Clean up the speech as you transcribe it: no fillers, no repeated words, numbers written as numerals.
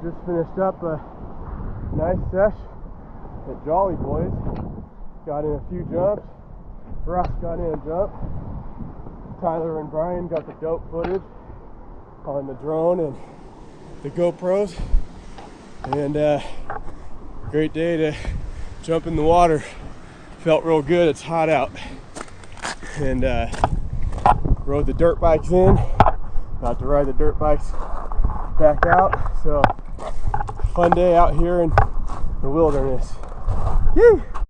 just finished up a nice sesh at Jolly Boys. Got in a few jumps. Russ got in a jump. Tyler and Brian got the dope footage on the drone and the GoPros. And great day to jump in the water. Felt real good. It's hot out. And rode the dirt bikes in. About to ride the dirt bikes back out. So fun day out here in the wilderness. Yee!